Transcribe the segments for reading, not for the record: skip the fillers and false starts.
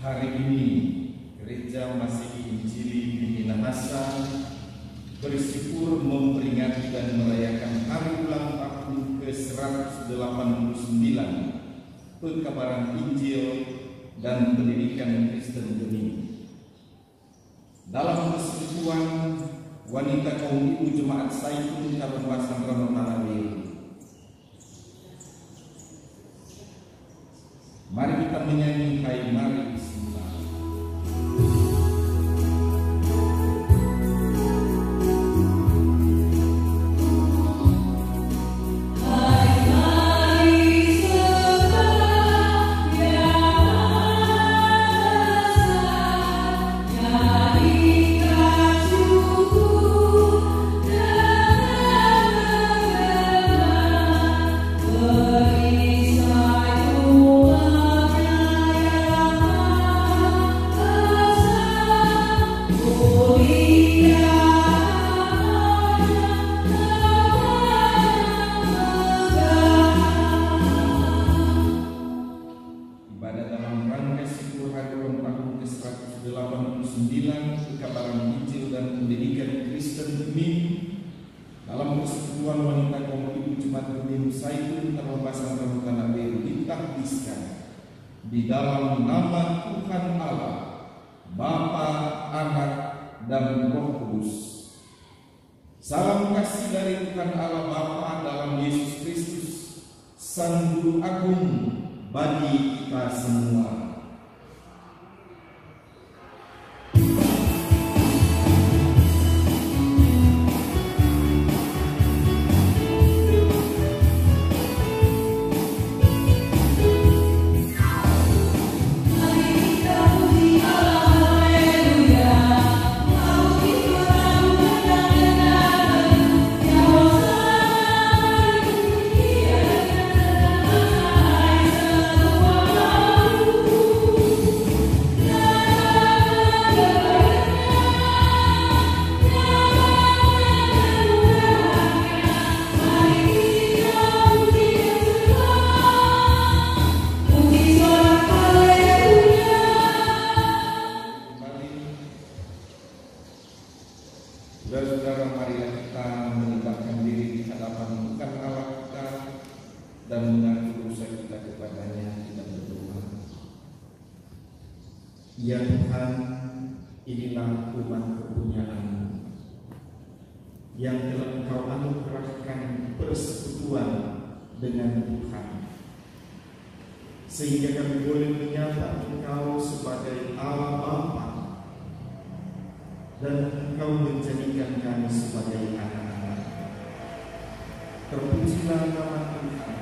Hari ini Gereja Masihi Injili di Minahasa bersyukur memperingati dan merayakan hari ulang tahun ke-189 pekabaran Injil dan pendidikan Kristen Bening. Dalam persekutuan wanita kaum ibu Jemaat Zaitun Kabupaten Ranotanabel, mari kita menyanyi Hai Mari Bismillah. Pekabaran Injil dan pendidikan Kristen Bening dalam persekutuan wanita kaum ibu Jemaat Bening Zaitun Kabupaten Ranotanabel ditakdiskan di dalam nama Tuhan Allah, Bapa, Anak, dan Roh Kudus. Salam kasih dari Tuhan Allah Bapa dalam Yesus Kristus, Sang Guru Agung bagi kita semua. Saudara-saudara, marilah kita menyembahkan diri di hadapan Tuhan Allah kita dan mengaku dosa kita kepadanya. Kita berdoa. Ya Tuhan, inilah umat kepunyaan-Mu yang telah Engkau anugerahkan persekutuan dengan Tuhan, sehingga kami boleh menyapa Engkau sebagai Allah Bapa dan Engkau menjadikan kami sebagai anak-anak. Terpujilah nama Tuhan,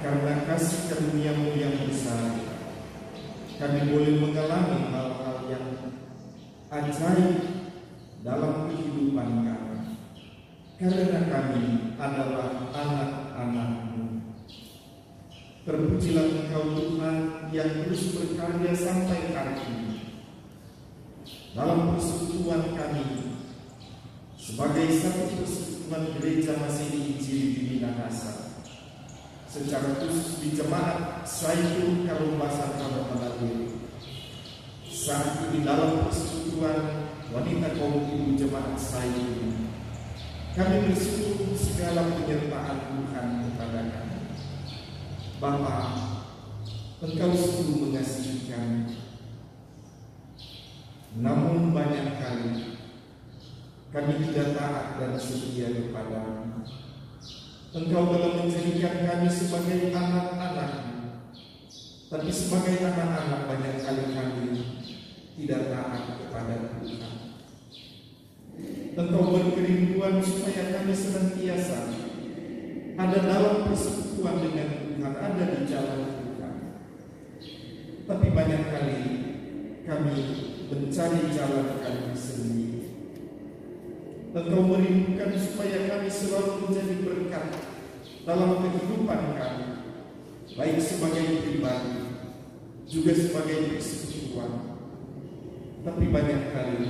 karena kasih karunia-Mu yang besar, kami boleh mengalami hal-hal yang ajaib dalam kehidupan kami, karena kami adalah anak-anak-Mu. Terpujilah Engkau Tuhan yang terus berkarya sampai hari ini dalam persekutuan kami sebagai satu persekutuan gereja Masehi Injil di Minahasa, secara khusus di Jemaat Saiful Karumbasan Manado. Saat ini dalam persekutuan wanita kaum ibu Jemaat Saiful, kami bersyukur segala penyertaan Tuhan kepada kami. Bapa, Engkau sungguh mengasihi kami, namun banyak kali kami tidak taat dan setia kepada-Mu. Engkau telah menjadikan kami sebagai anak-anak-Mu, tapi sebagai anak-anak banyak kali kami tidak taat kepada Tuhan. Engkau berkerinduan supaya kami senantiasa ada dalam persekutuan dengan Tuhan, ada di jalan Tuhan. Tapi banyak kali kami mencari jalan kami sendiri. Engkau merindukan supaya kami selalu menjadi berkat dalam kehidupan kami, baik sebagai pribadi, juga sebagai persekutuan. Tapi banyak kali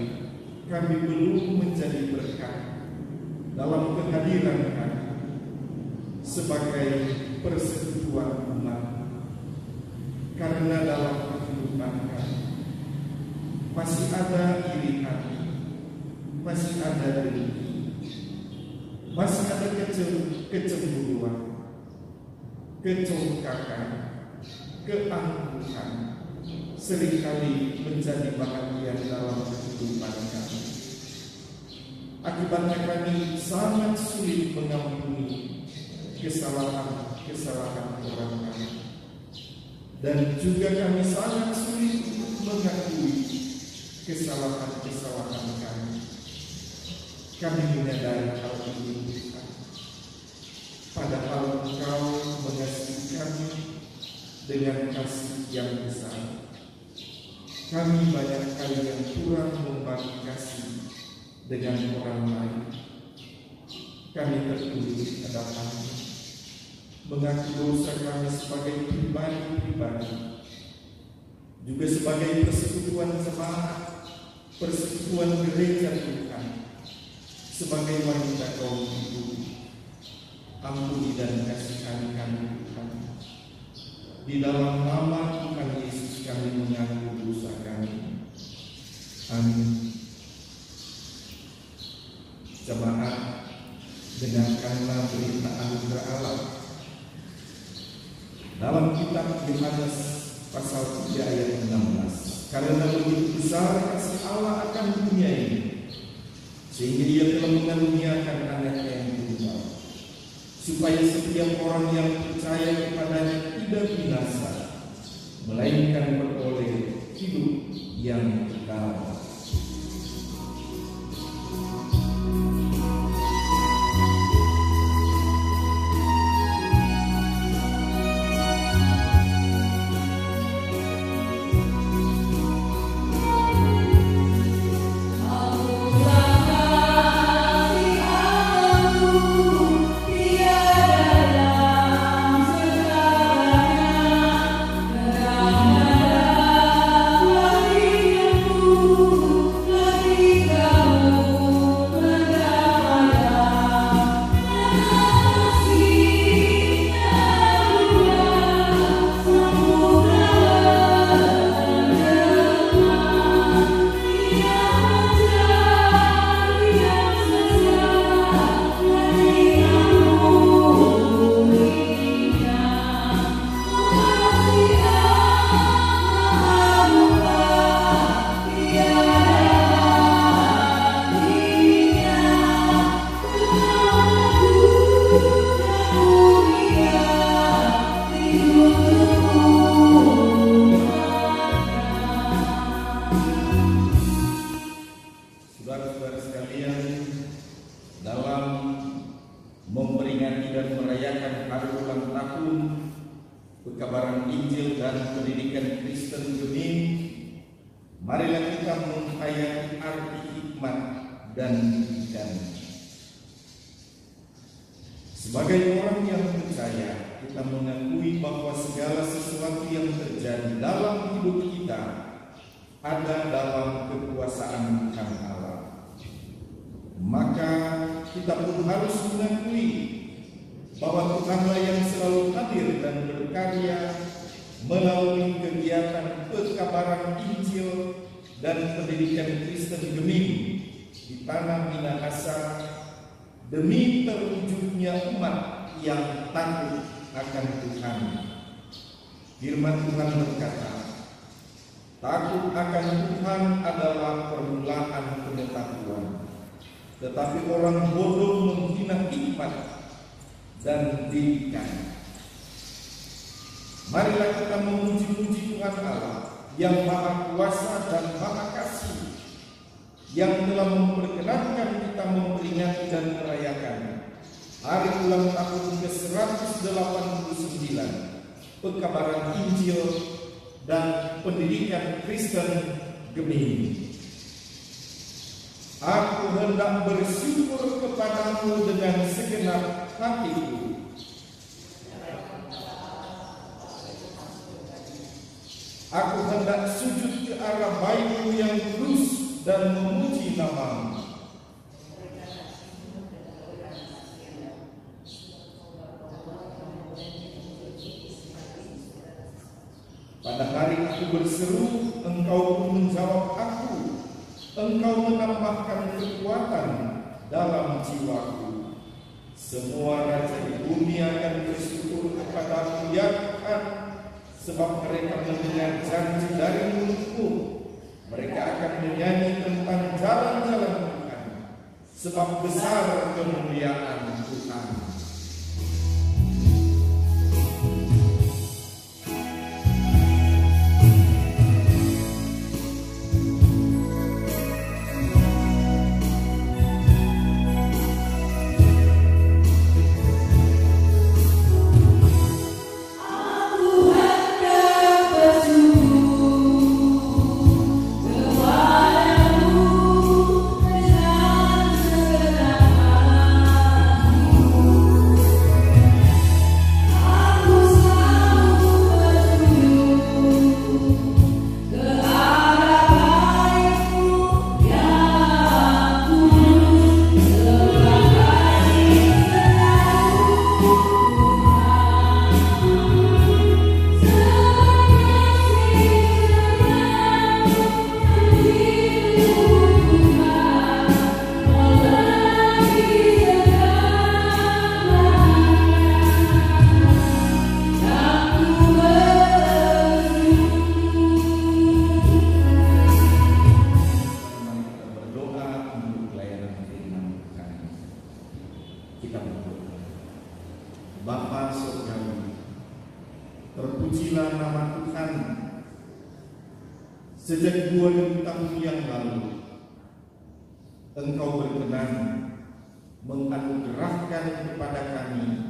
kami belum menjadi berkat dalam kehadiran kami sebagai persekutuan umat, karena dalam kehidupan kami masih ada iri hati, masih ada dengki, masih ada kecemburuan, kecongkakan, keangkuhan, seringkali menjadi bahagian dalam kehidupan kami. Akibatnya kami sangat sulit mengampuni kesalahan-kesalahan orang kami, dan juga kami sangat sulit mengakui kesalahan-kesalahan kami. Kami menyadari hal ini, Tuhan. Padahal Engkau mengasihi kami dengan kasih yang besar. Kami banyak kali yang kurang membagi kasih dengan orang lain. Kami tertulis di hadapan-Mu, mengaku dosa kami sebagai pribadi-pribadi, juga sebagai persekutuan jemaat, persekutuan gereja Tuhan, sebagai wanita kaum ibu. Ampuni dan kasihani kami, Tuhan. Di dalam nama Tuhan Yesus kami mengaku dosa kami. Amin. Jemaat, dengarkanlah berita anugerah Allah dalam kitab Yohanes pasal 3 ayat 16. Karena begitu besar kasih Allah akan dunia ini, sehingga Ia telah mengaruniakan Anaknya yang tunggal, supaya setiap orang yang percaya kepadanya tidak binasa, melainkan beroleh hidup yang kekal. Pekabaran Injil dan pendidikan Kristen Gemini, marilah kita menghayati arti hikmat dan didikan. Sebagai orang yang percaya, kita mengakui bahwa segala sesuatu yang terjadi dalam hidup kita ada dalam kekuasaan Tuhan Allah. Maka kita pun harus mengakui bahwa Tuhanlah yang selalu hadir dan berkarya melalui kegiatan pekabaran Injil dan pendidikan Kristen Geming di tanah Minahasa demi terwujudnya umat yang takut akan Tuhan. Firman Tuhan berkata, takut akan Tuhan adalah permulaan pengetahuan, tetapi orang bodoh menghina hikmat dan didikan. Marilah kita memuji-muji Tuhan Allah yang Maha Kuasa dan Maha Kasih, yang telah memperkenankan kita memperingati dan merayakan hari ulang tahun ke-189 pekabaran Injil dan pendidikan Kristen Geming. Aku hendak bersyukur kepadamu dengan segenap hatiku. Aku hendak sujud ke arah baitmu yang kudus dan memuji namamu. Pada hari aku berseru, engkau pun menjawab aku. Engkau menambahkan kekuatan dalam jiwaku. Semua raja di bumi akan bersyukur kepadamu ya Tuhan, sebab mereka mendengar janji dari mulutmu. Mereka akan menyanyi tentang jalan-jalan Tuhan, sebab besar kemuliaan Tuhan. Bapa Surgawi, terpujilah nama Tuhan. Sejak 2000 tahun yang lalu, Engkau berkenan menganugerahkan kepada kami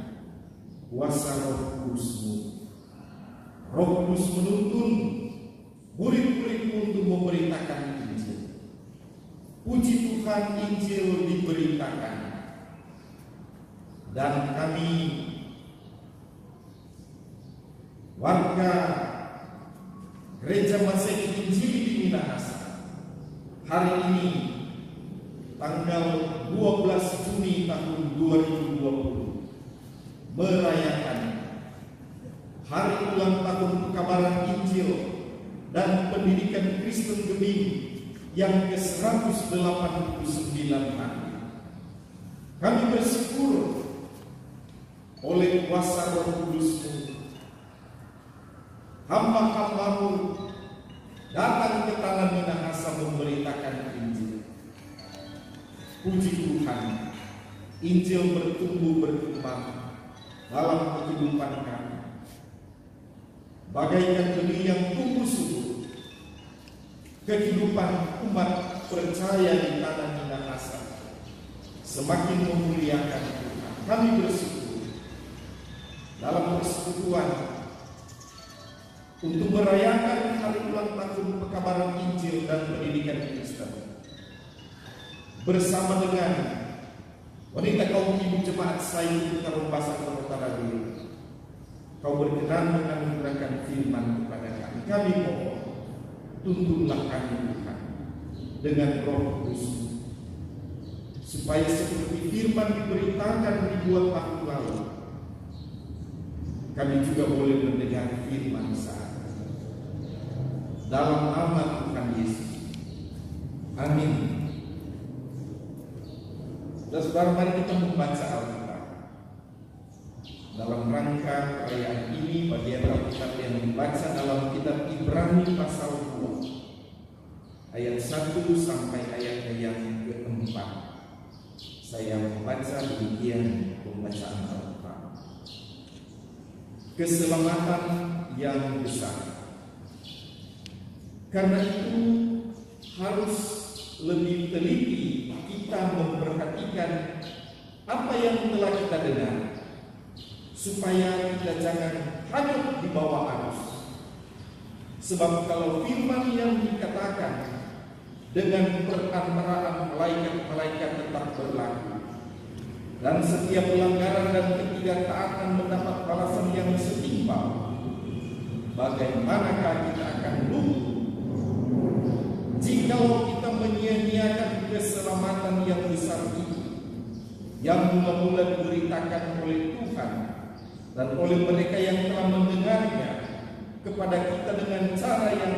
kuasa Roh Kudus-Mu. Roh Kudus menuntun murid-murid-Mu untuk memberitakan Injil. Puji Tuhan, Injil diberitakan, dan kami warga Gereja Masehi Injili di Minahasa hari ini tanggal 12 Juni tahun 2020 merayakan hari ulang tahun pekabaran Injil dan pendidikan Kristen Geming yang ke-189 hari. Kami bersyukur oleh kuasa Roh Kudus-Mu, hamba-hamba-Mu datang ke tanah Minahasa memberitakan Injil. Puji Tuhan, Injil bertumbuh berkembang dalam kehidupan kami, bagaikan benih yang tumbuh subur. Kehidupan umat percaya di tanah Minahasa semakin memuliakan Tuhan. Kami bersyukur dalam persekutuan untuk merayakan hari ulang tahun pekabaran Injil dan pendidikan Kristen. bersama dengan wanita kaum ibu jemaat Sayyid Tarumbasa Kota Radio, Kau berkenan menganugerahkan firman kepada kami. Kami mohon, tuntunlah kami Tuhan dengan Roh Kudus, supaya seperti firman diberitakan ribuan tahun lalu, kami juga boleh mendengar firman saat ini. Dalam nama Tuhan Yesus, amin. Dan saudara, mari kita membaca Alkitab. Dalam rangka perayaan ini, bagian Alkitab yang dibaca dalam kitab Ibrani pasal 2 ayat 1 sampai ayat yang ke-4. Saya membaca demikian pembacaan Alkitab. Keselamatan yang besar. Karena itu harus lebih teliti kita memperhatikan apa yang telah kita dengar, supaya kita jangan hanyut di bawah arus. Sebab kalau firman yang dikatakan dengan perantaraan malaikat-malaikat tetap berlaku, dan setiap pelanggaran dan ketidaktaatan mendapat balasan yang setimpal, bagaimanakah kita akan lumpuh jikalau kita menyia-nyiakan keselamatan yang besar itu, yang mula-mula diberitakan oleh Tuhan dan oleh mereka yang telah mendengarnya kepada kita dengan cara yang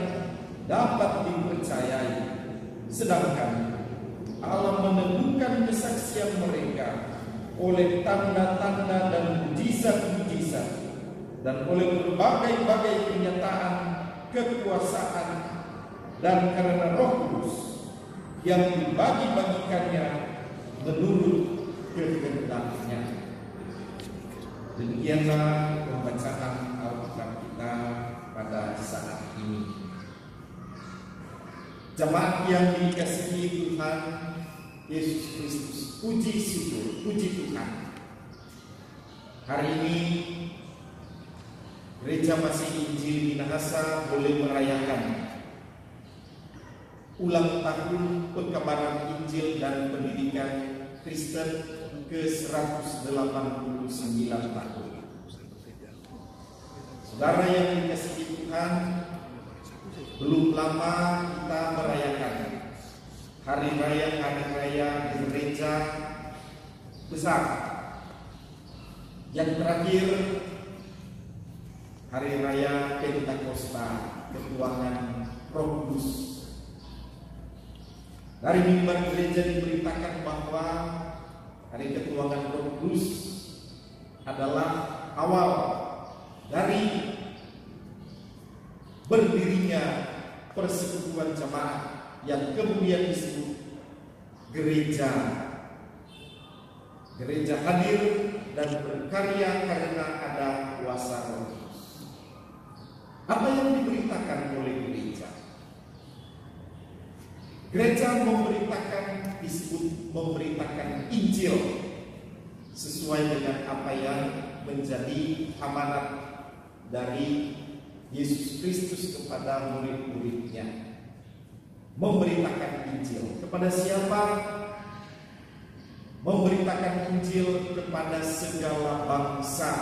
dapat dipercayai, sedangkan Allah meneguhkan kesaksian mereka oleh tanda-tanda dan mujizat-mujizat dan oleh berbagai-bagai kenyataan kekuasaan, dan karena Roh Kudus yang dibagi-bagikannya menurut kehendaknya. Demikianlah pembacaan Alkitab kita pada saat ini. Jemaat yang dikasihi Tuhan Yesus Kristus, puji syukur, puji Tuhan. Hari ini Gereja Masih Injil Minahasa boleh merayakan ulang tahun pekabaran Injil dan pendidikan Kristen ke-189 tahun. Saudara yang dikasihi Tuhan, belum lama kita merayakan hari raya gereja besar. Yang terakhir, hari raya Pentakosta, ketuanan Roh Kudus. Dari mimbar gereja diberitakan bahwa hari ketuanan Roh Kudus adalah awal dari berdirinya persekutuan jemaat yang kemudian disebut gereja. Gereja hadir dan berkarya karena ada kuasa Roh Kudus. Apa yang diberitakan oleh gereja? Gereja memberitakan Injil sesuai dengan apa yang menjadi amanat dari Yesus Kristus kepada murid-muridnya. Memberitakan Injil kepada siapa? Memberitakan Injil kepada segala bangsa.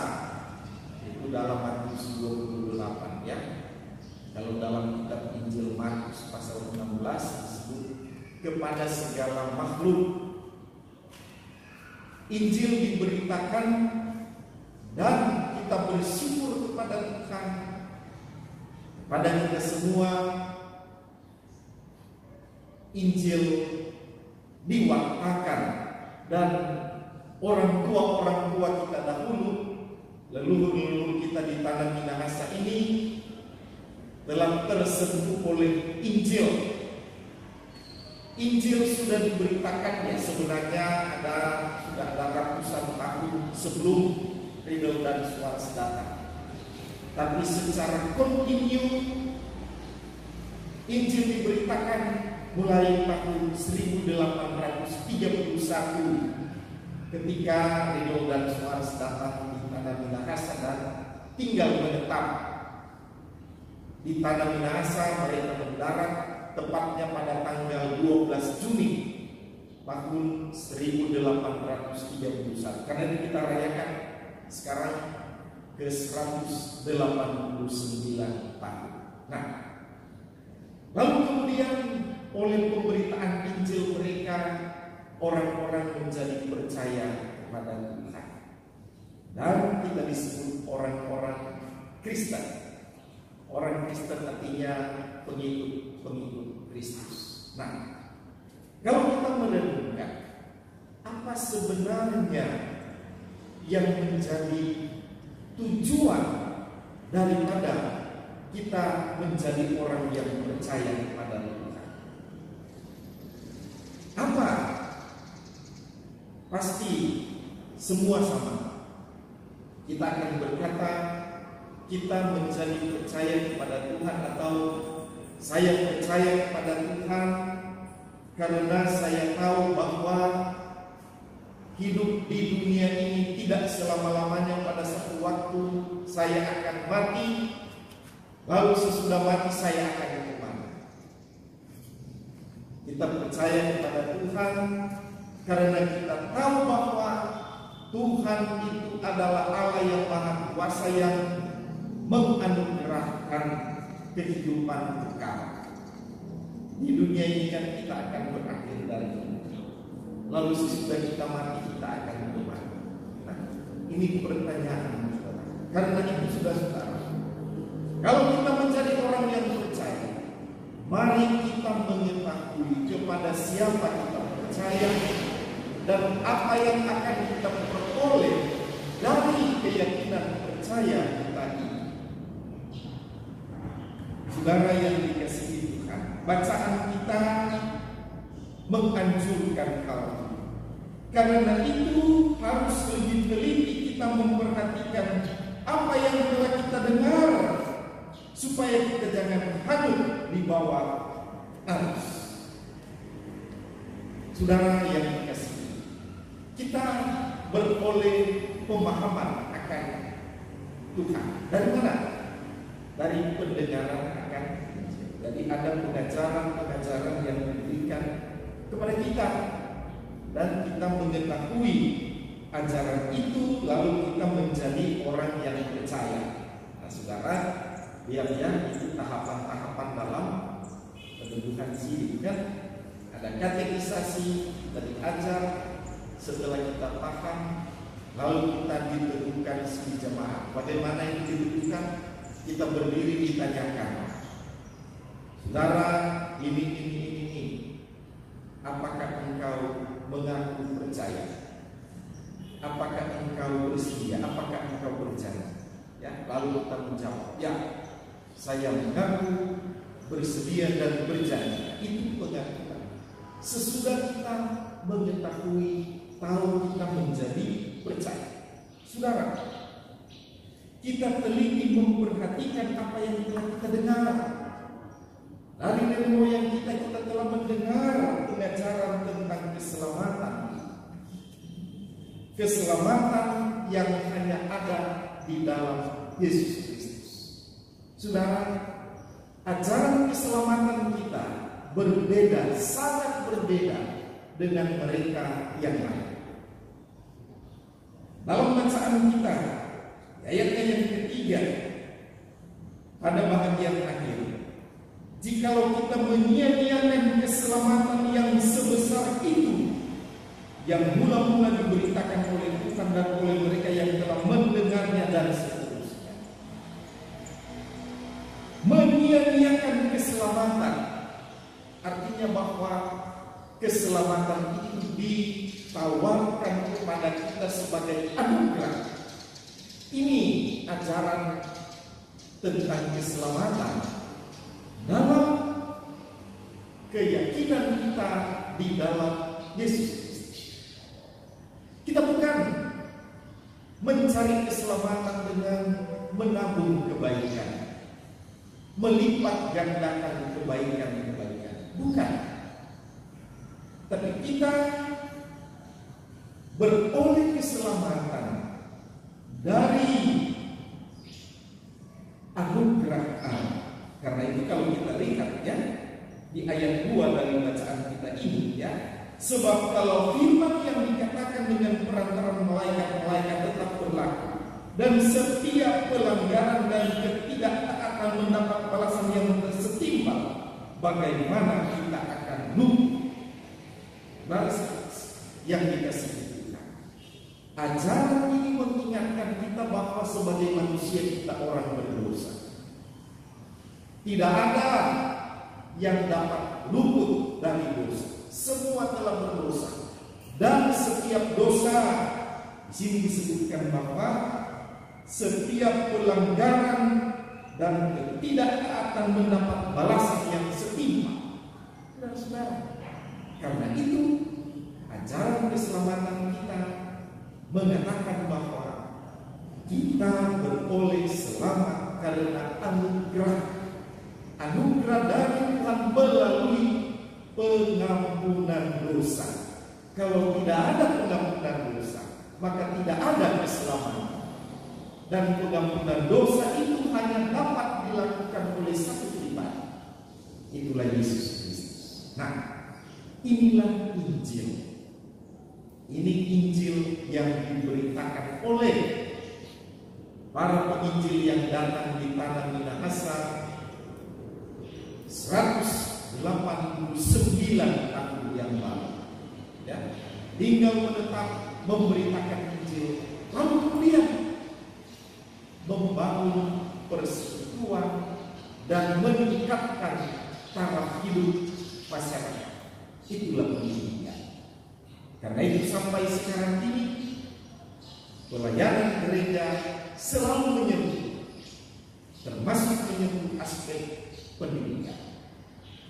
Itu dalam Matius 28 ya. Kalau dalam kitab Injil Markus pasal 16 disebut kepada segala makhluk. Injil diberitakan dan kita bersyukur kepada Tuhan, kepada kita semua. Injil diwartakan dan orang tua kita dahulu, leluhur kita di tanah Minahasa ini telah tersentuh oleh Injil. Injil sudah diberitakannya sebenarnya sudah ada ratusan tahun sebelum Riddle dan Schwartz datang. Tapi secara kontinu Injil diberitakan mulai tahun 1831 ketika Riddle dan Schwartz datang di tanah Minahasa dan tinggal menetap di tanah Minahasa. Mereka mendarat tepatnya pada tanggal 12 Juni tahun 1831. Karena ini kita rayakan sekarang ke 189 tahun. Nah, lalu kemudian oleh pemberitaan Injil mereka, orang-orang menjadi percaya kepada Tuhan. Dan kita disebut orang-orang Kristen. Orang Kristen artinya pengikut Kristus. Nah, kalau kita merenungkan apa sebenarnya yang menjadi tujuan daripada kita menjadi orang yang percaya kepada Tuhan, apa? Pasti semua sama. Kita akan berkata kita menjadi percaya kepada Tuhan, atau saya percaya kepada Tuhan karena saya tahu bahwa hidup di dunia ini tidak selama-lamanya. Pada satu waktu saya akan mati, lalu sesudah mati saya akan kemana? Kita percaya kepada Tuhan karena kita tahu bahwa Tuhan itu adalah Allah yang Maha Kuasa, yang menganugerahkan kehidupan kekal. Di dunia ini kan kita akan berakhir dari ini. Lalu sesudah kita mati kita akan kemana? Nah, ini pertanyaan, saudara. Karena itu saudara, kalau kita menjadi orang yang percaya, mari kita mengetahui kepada siapa kita percaya dan apa yang akan kita peroleh dari keyakinan percaya kita ini. Saudara yang dikasihi Tuhan, bacaan kita menganjurkan hal ini. Karena itu harus lebih teliti kita memperhatikan apa yang telah kita dengar, supaya kita jangan hanyut di bawah arus. Saudara yang dikasihi, kita beroleh pemahaman akan Tuhan dari mana? Dari pendengaran akan Injil. Jadi ada pengajaran-pengajaran yang diberikan kepada kita, dan kita mengetahui ajaran itu, lalu kita menjadi orang yang percaya. Nah, saudara, biarnya itu tahapan-tahapan dalam penumbuhan diri, kan? Ada katekisasi, kita diajar, setelah kita paham, lalu kita ditentukan si jemaah. Bagaimana itu ditentukan? Kita berdiri ditanyakan, saudara, ini. Apakah engkau mengaku percaya? Apakah engkau bersedia? Apakah engkau percaya? Ya, lalu kita menjawab, ya, saya mengaku, bersedia dan berjanji. Itu pengakuan. Sesudah kita mengetahui, tahu, kita menjadi percaya. Saudara, kita teliti memperhatikan apa yang telah kita dengar. Dari nenek moyang kita telah mendengar pengajaran tentang keselamatan. Keselamatan yang hanya ada di dalam Yesus Kristus. Saudara, ajaran keselamatan kita berbeda, sangat berbeda dengan mereka yang lain. Dalam bacaan kita, ayatnya yang ketiga, pada bahagian akhir, jikalau kita menyia-nyiakan keselamatan yang sebesar itu, yang mula-mula diberitakan oleh Tuhan dan oleh mereka yang telah mendengarnya, dan seterusnya. Menyia-nyiakan keselamatan artinya bahwa keselamatan itu ditawarkan kepada kita sebagai anugerah. Ini ajaran tentang keselamatan dalam keyakinan kita di dalam Yesus Kristus. Kita bukan mencari keselamatan dengan menabung kebaikan, melipat gandakan kebaikan-kebaikan. Bukan. Tapi kita beroleh keselamatan dari anugerah Allah. Karena itu kalau kita lihat ya, di ayat 2 dari bacaan kita ini ya, Sebab kalau firman yang dikatakan dengan perantara malaikat-malaikat tetap berlaku, dan setiap pelanggaran dan ketidaktaatan mendapat balasan yang setimpal, bagaimana kita akan luput? Baris yang dikasihi Tuhan, ajaran ini mengingatkan kita bahwa sebagai manusia kita orang berdosa. Tidak ada yang dapat luput dari dosa. Semua telah berdosa, dan setiap dosa di sini disebutkan bahwa setiap pelanggaran dan ketidaktaatan mendapat balasan yang setimpal. Saudara, karena itu ajaran keselamatan kita mengatakan bahwa kita beroleh selamat karena anugerah dari Tuhan melalui pengampunan dosa. Kalau tidak ada pengampunan dosa, maka tidak ada keselamatan. Dan pengampunan dosa itu hanya dapat dilakukan oleh satu pribadi, itulah Yesus Kristus. Nah, inilah Injil. Ini Injil yang diberitakan oleh para penginjil yang datang di tanah Minahasa 189 tahun yang lalu, ya, tinggal menetap memberitakan Injil, lalu kemudian membangun persekutuan dan meningkatkan taraf hidup masyarakat. Itulah pendidikan. Karena itu sampai sekarang ini pelayanan gereja selalu menyentuh, termasuk menyentuh aspek pendidikan.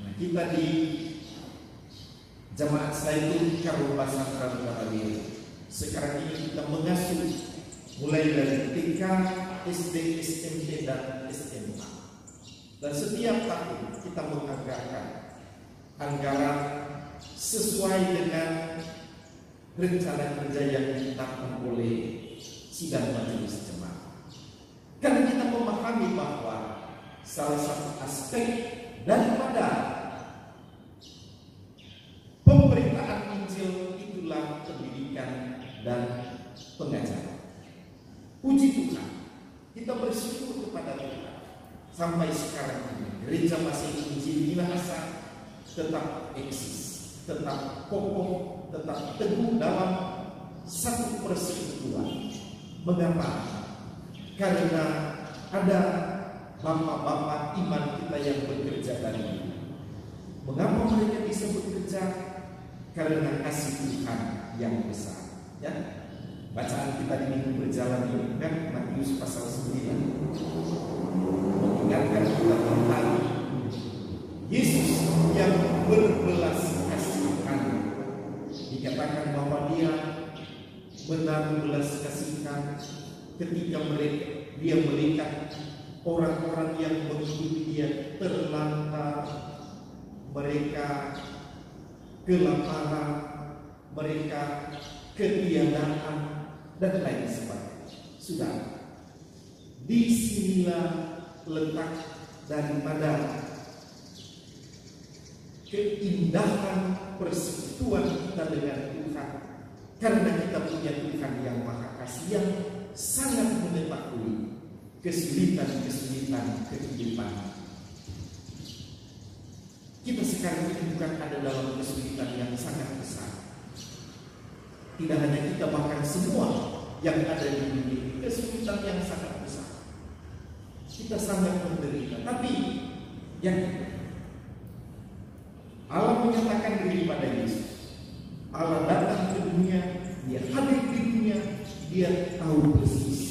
Nah, kita di Jemaat Zaitun Kabupaten Kabupaten sekarang ini kita mengasuh mulai dari TK, SD, SMP, dan SMA. Dan setiap tahun kita menganggarkan anggaran sesuai dengan rencana kerja yang ditetapkan oleh sidang majelis jemaat. Karena kita memahami bahwa salah satu aspek daripada pemberitaan Injil itulah pendidikan dan pengajaran. Puji Tuhan, kita bersyukur kepada Tuhan. Sampai sekarang ini gereja masih Injil Minahasa tetap eksis, tetap kokoh, tetap teguh dalam satu persekutuan. Mengapa? Karena ada bapak-bapak iman kita yang bekerja dari dulu. Mengapa mereka bisa bekerja? Karena kasih Tuhan yang besar. Ya, bacaan kita di minggu berjalan ini kan Matius pasal 9 mengingatkan kita tentang Yesus yang berbelas kasihan. Dikatakan bahwa dia menaruh belas kasihan ketika dia melihat orang-orang yang mengikuti dia terlantar, mereka kelaparan, mereka ketiadaan, dan lain sebagainya. Sudah, disinilah letak daripada keindahan persekutuan kita dengan Tuhan. Karena kita punya Tuhan yang Maha Kasih, yang sangat mengetahui kesulitan-kesulitan kehidupan. Kita sekarang ini bukan ada dalam kesulitan yang sangat besar. Tidak hanya kita, bahkan semua yang ada di dunia ini kesulitan yang sangat besar. Kita sangat menderita. Tapi yang Allah menyatakan diri pada Yesus. Allah datang ke dunia, dia hadir di dunia, dia tahu persis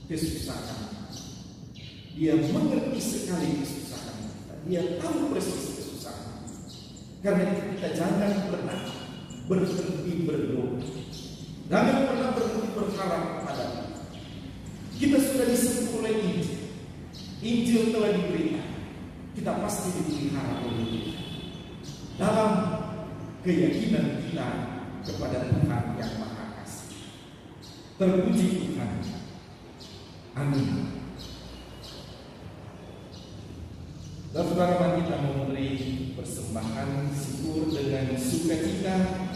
kesusahan. Dia mengerti sekali kesusahan kita. Dia tahu persis kesusahan. Karena itu kita jangan pernah berhenti berdoa. Jangan pernah berhenti berharap kepada Dia. Kita sudah disentuh oleh Injil. Injil telah diberikan. Kita pasti dipelihara oleh Tuhan dalam keyakinan kita kepada Tuhan yang Maha Kasih. Terpuji Tuhan. Amin. Saudara, mari kita memberi persembahan syukur dengan sukacita.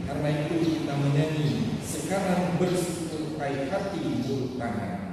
Karena itu kita menyanyi, sekarang bersyukur hai hati mulut tangan.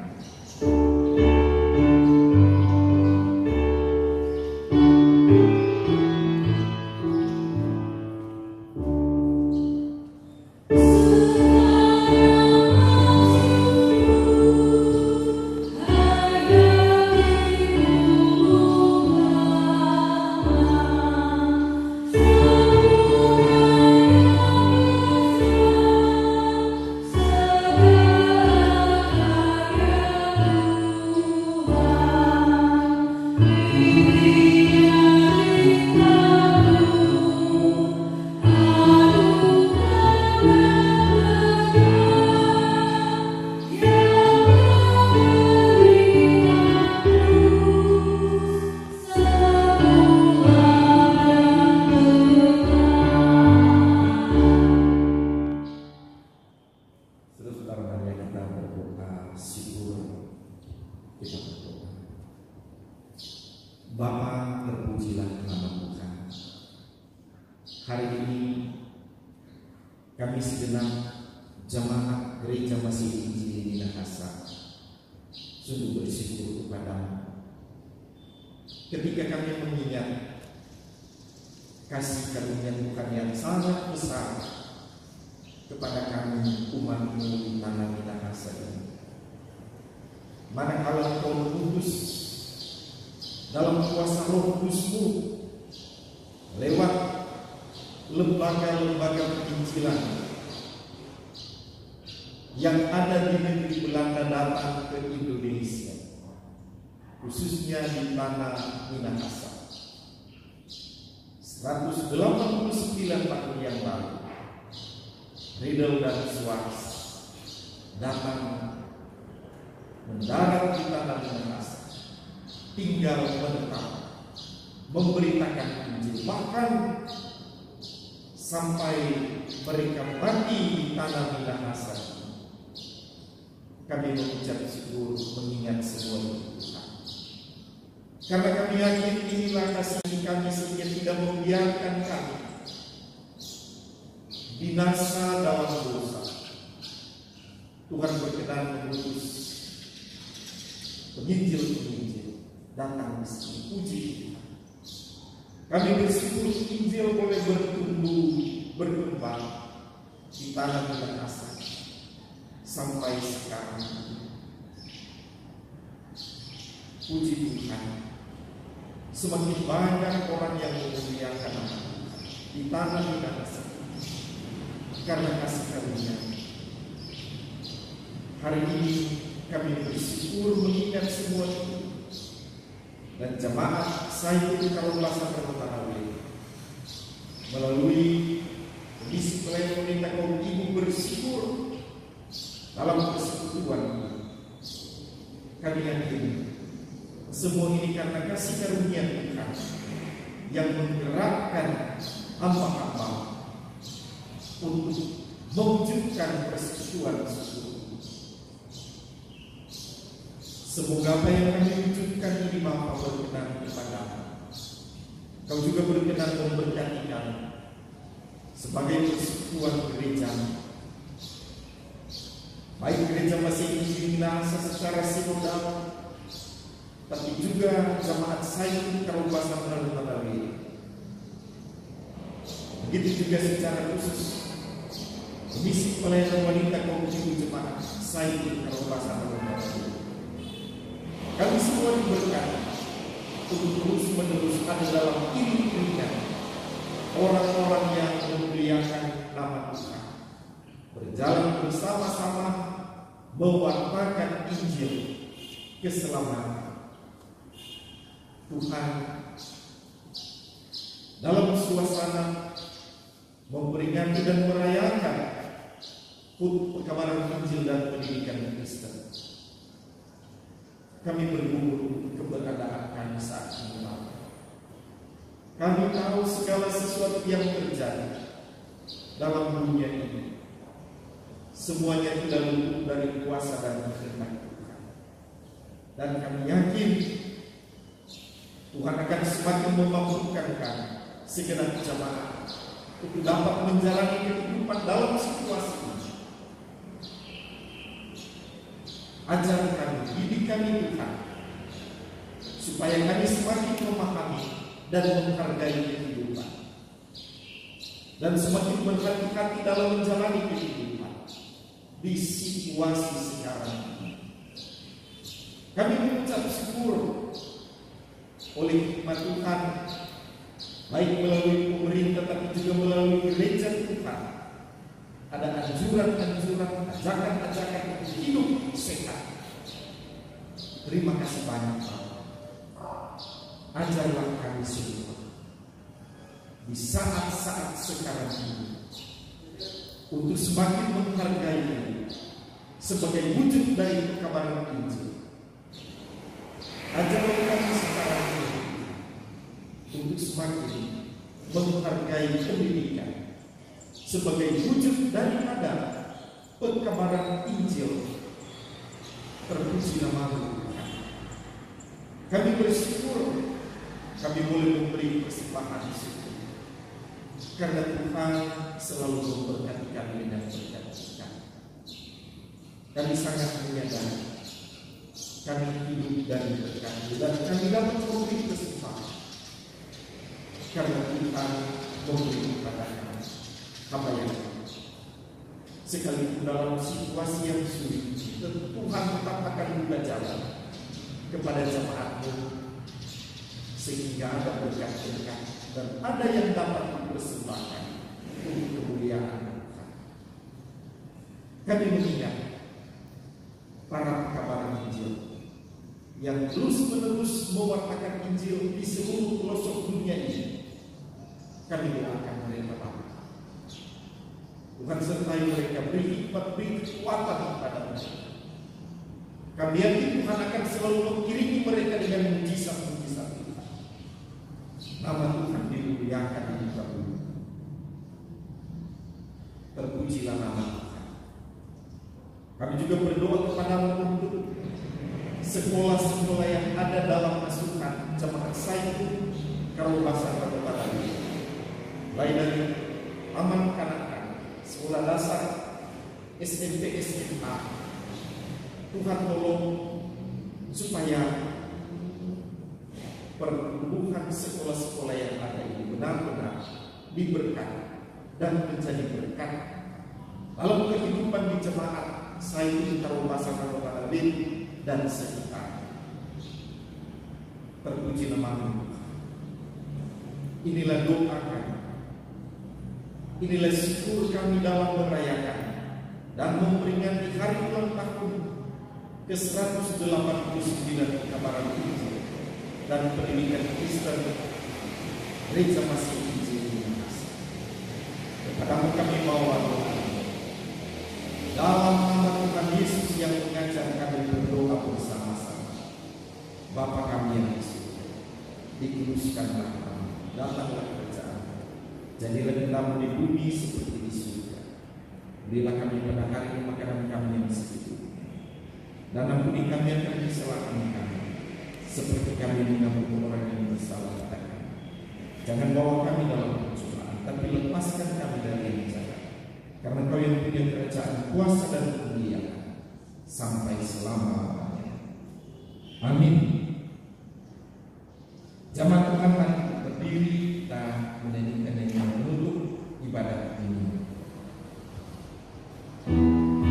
Bapa, terpujilah nama Tuhan. Hari ini kami segenap jemaat Gereja Masih Injil Minahasa sungguh bersyukur kepadamu ketika kami mengingat kasih karunia Tuhan yang sangat besar kepada kami umat-Mu di tanah Minahasa ini. Manakala Kau kudus dalam kuasa Roh Kudus-Mu lewat lembaga-lembaga penginjilan yang ada di negeri Belanda datang ke Indonesia, khususnya di tanah Minahasa. 189 tahun yang lalu, Riedel dan Schwarz datang mendarat di tanah Minahasa, tinggal menetap, memberitakan Injil, bahkan sampai mereka mati di tanah Minahasa. Kami mengucap syukur mengingat semua itu Tuhan. Karena kami yakin inilah kasih kami sehingga tidak membiarkan kami binasa dalam dosa. Tuhan berkenan mengutus penginjil-penginjil datang di sini. Puji Tuhan. Kami bersyukur Injil boleh bertumbuh, berkembang di tanah Minahasa sampai sekarang. Puji Tuhan, semakin banyak orang yang memuliakan nama Tuhan di tanah Minahasa karena kasih karunia. Hari ini kami bersyukur mengingat semua itu. Dan jemaat Sayyidul Karobasan Ramadhanawi melalui misi pelayanan minta kaum ibu bersyukur dalam persekutuan ini. Kami yakin semua ini karena kasih karunia Tuhan yang menggerakkan hamba-hamba untuk mewujudkan persekutuan tersebut. Semoga apa yang kami wujudkan ini Bapa berkenan kepadamu. Kau juga berkenan memberkati kami sebagai persekutuan gereja, baik Gereja Masih Injil Minahasa secara sinodal, tapi juga jemaat Sayyidul Karobasan Ramadhanawi. Begitu juga secara khusus misi pelayanan wanita kaum ibu jemaat Sayyidul Karobasan Ramadhanawi. Kami semua diberkati untuk terus-menerus ada dalam iring-iringan orang-orang yang memuliakan nama Tuhan, berjalan bersama-sama mewartakan Injil keselamatan. Tuhan dalam suasana memperingati dan merayakan HUT pekabaran Injil dan pendidikan Kristen, kami bergumul keberadaan kami saat ini. Kami tahu segala sesuatu yang terjadi dalam dunia ini semuanya tidak luput dari kuasa dan kehendak Tuhan. Dan kami yakin Tuhan akan semakin memampukan kami segenap jemaat untuk dapat menjalani kehidupan dalam situasi ini. Ajar kami, didik kami Tuhan, supaya kami semakin memahami dan menghargai kehidupan, dan semakin berhati-hati dalam menjalani kehidupan di situasi sekarang ini. Kami mengucap syukur oleh hikmat Tuhan, baik melalui pemerintah tapi juga melalui gereja Tuhan. Ada anjuran-anjuran, ajakan-ajakan untuk hidup sehat. Terima kasih banyak Bapak. Ajarlah kami semua di saat-saat sekarang ini untuk semakin menghargai sebagai wujud dari kabar Injil. Ajarlah kami sekarang ini untuk semakin menghargai pendidikan sebagai wujud daripada pekabaran Injil. Terpuji nama Tuhan. Kami bersyukur kami boleh memberi persembahan syukur, karena Tuhan selalu memberkati kami dengan berkat Tuhan. Kami sangat menyadari kami hidup dari berkat dan kami dapat memberi persembahan karena Tuhan memberi kepada kami apa yang sekalipun dalam situasi yang sulit, Tuhan tetap akan buka jalan kepada jemaat-Mu sehingga ada berkat-berkat dan ada yang dapat dipersembahkan untuk kemuliaan Tuhan. Kami mengingat para pekabar Injil yang terus-menerus mewartakan Injil di seluruh pelosok dunia ini. Kami doakan mereka Bapak, Tuhan sertai mereka, beri hikmat, beri kekuatan kepada mereka. Kami yakin Tuhan akan selalu mengiringi mereka dengan mujizat-mujizat Tuhan. Nama Tuhan dimuliakan di muka bumi. Terpujilah nama Tuhan. Kami juga berdoa kepada-Mu untuk sekolah-sekolah yang ada dalam asuhan jemaat Saiful Karobasan Kabupaten, mulai dari Taman Kanak-kanak, sekolah dasar, SMP, SMA. Tuhan tolong supaya pertumbuhan sekolah-sekolah yang ada ini benar-benar diberkati dan menjadi berkat dalam kehidupan di jemaat Saiful Karobasan Kabupaten dan sekitar. Terpuji nama-Mu. Inilah doa kami. Inilah syukur kami dalam merayakan dan memperingati hari ulang tahun ke-189 pekabaran Injil dan pendidikan Kristen Gereja Masih Injil Indonesia. Kepadamu kami bawa doa dalam nama Tuhan Yesus yang mengajar kami berdoa bersama-sama. Bapa kami yang di surga, dikuduskanlah nama-Mu, datanglah kerajaan-Mu, jadilah kehendak-Mu di bumi seperti di surga. Berilah kami pada hari ini makanan kami yang secukupnya, dan ampuni kami akan kesalahan kami, seperti kami mengampuni orang yang bersalah kepada kami. Jangan bawa kami dalam pencobaan, tapi lepaskan kami dari yang jahat. Karena Kau yang punya kerajaan, kuasa dan kemuliaan sampai selama-lamanya. Amin. Jemaat Tuhan, mari kita berdiri dan menyanyikan yang menutup ibadat ini. Hidupku adalah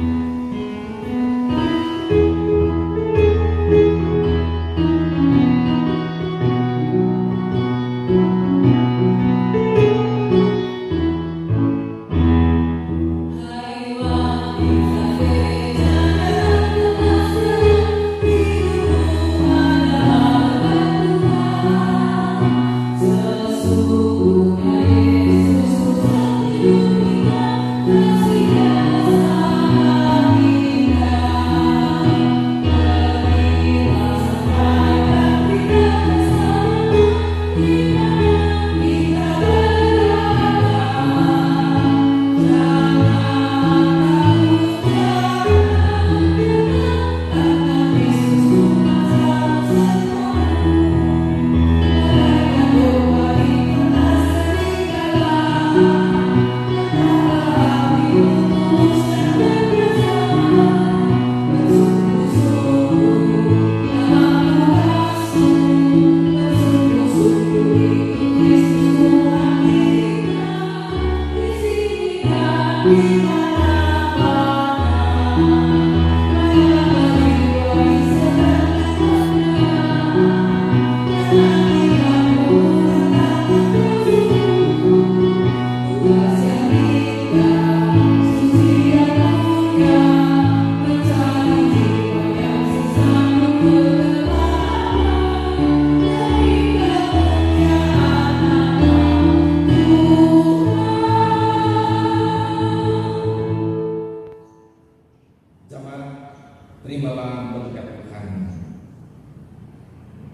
Terimalah berkat Tuhan.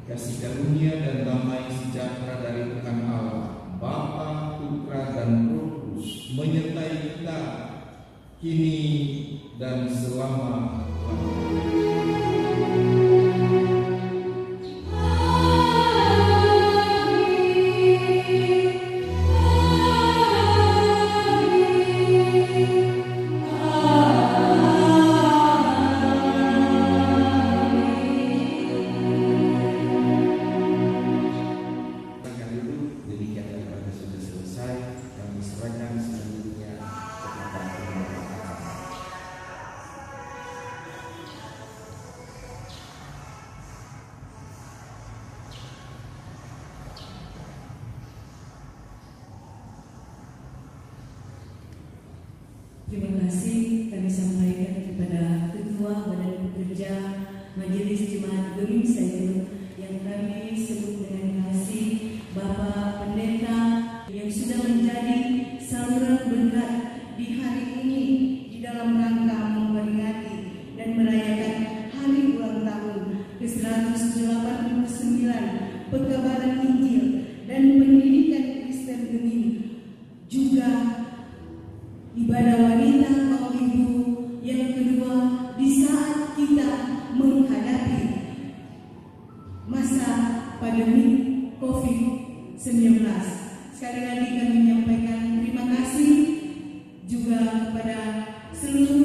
Kasih karunia dan damai sejahtera dari Tuhan Allah, Bapa, Putra, dan Roh Kudus menyertai kita kini dan selama-lamanya. Terima kasih kami sampaikan kepada Ketua Badan Pekerja Majelis Jemaat Geming Sayun yang kami sebut dengan kasih, Bapak Pendeta yang sudah menjadi saluran berkat di hari ini di dalam rangka memperingati dan merayakan hari ulang tahun ke-189 Pekabaran Injil dan Pendidikan Kristen Geming, juga ibadah wanita kaum ibu yang kedua di saat kita menghadapi masa pandemi COVID-19. Sekali lagi kami menyampaikan terima kasih juga kepada seluruh